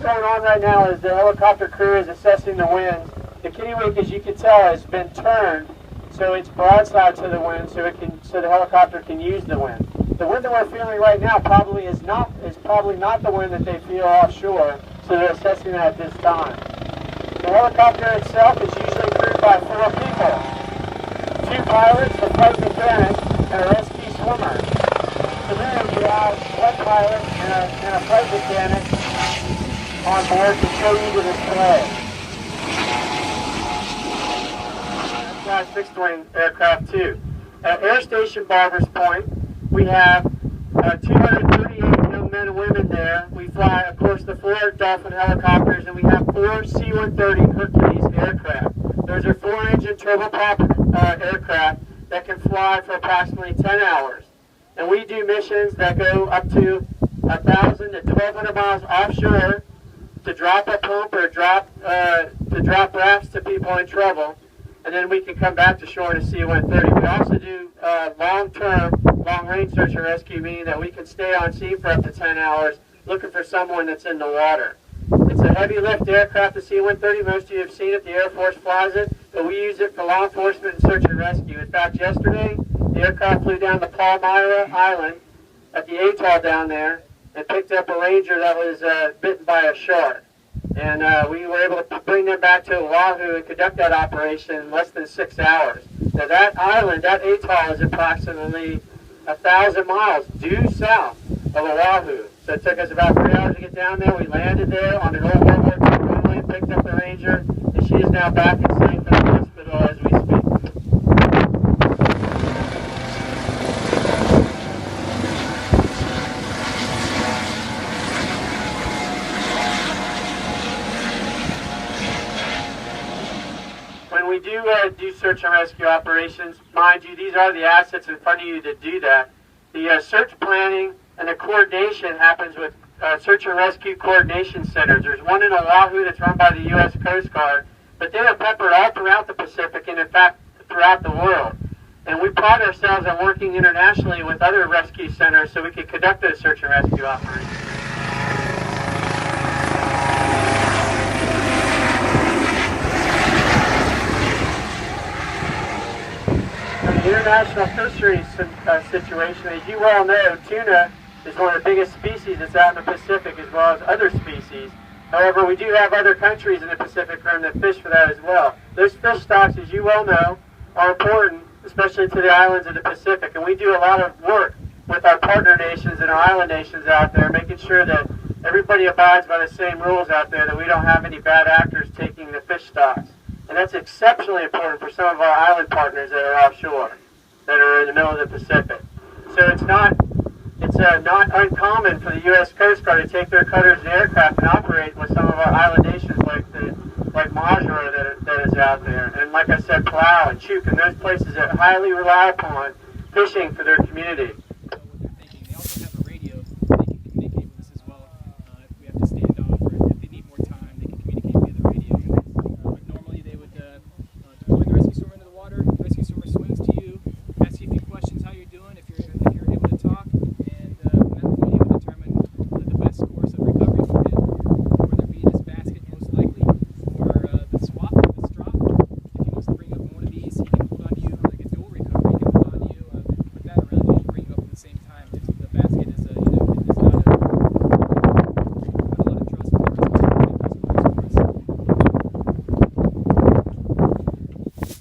going on right now is the helicopter crew is assessing the winds. The Kittiwake, as you can tell, has been turned so it's broadside to the wind, so the helicopter can use the wind. The wind that we're feeling right now probably is probably not the wind that they feel offshore, so they're assessing that at this time. The helicopter itself is usually crewed by 4 people: 2 pilots, a flight mechanic, and a rescue swimmer. Today we have 1 pilot and a flight mechanic on board to show you the display. That's fixed-wing aircraft too. At Air Station Barbers Point, we have 238 young men and women there. We fly, of course, the 4 Dolphin helicopters, and we have 4 C-130 Hercules aircraft. Those are 4-engine turboprop aircraft that can fly for approximately 10 hours. And we do missions that go up to 1,000 to 1,200 miles offshore to drop a pump or to drop rafts to people in trouble. And then we can come back to shore in a C-130. We also do long-range search and rescue, meaning that we can stay on scene for up to 10 hours looking for someone that's in the water. It's a heavy lift aircraft, the C-130. Most of you have seen it. The Air Force flies it, but we use it for law enforcement and search and rescue. In fact, yesterday, the aircraft flew down to Palmyra Island at the atoll down there and picked up a ranger that was bitten by a shark. And we were able to bring them back to Oahu and conduct that operation in less than 6 hours. Now that island, that atoll, is approximately 1,000 miles due south of Oahu. So it took us about 3 hours to get down there. We landed there on an old World War II runway, picked up the ranger, and she is now back and safe in the hospital as we speak. We do search and rescue operations. Mind you, these are the assets in front of you to do that. The search planning and the coordination happens with search and rescue coordination centers. There's one in Oahu that's run by the U.S. Coast Guard, but they are peppered all throughout the Pacific and, in fact, throughout the world. And we pride ourselves on working internationally with other rescue centers so we can conduct those search and rescue operations. The international fisheries situation, as you well know, tuna is one of the biggest species that's out in the Pacific, as well as other species. However, we do have other countries in the Pacific Rim that fish for that as well. Those fish stocks, as you well know, are important, especially to the islands of the Pacific. And we do a lot of work with our partner nations and our island nations out there, making sure that everybody abides by the same rules out there, that we don't have any bad actors taking the fish stocks. And that's exceptionally important for some of our island partners that are offshore, that are in the middle of the Pacific. So it's not uncommon for the U.S. Coast Guard to take their cutters and aircraft and operate with some of our island nations like Majuro that is out there. And like I said, Palau and Chuuk and those places that highly rely upon fishing for their community.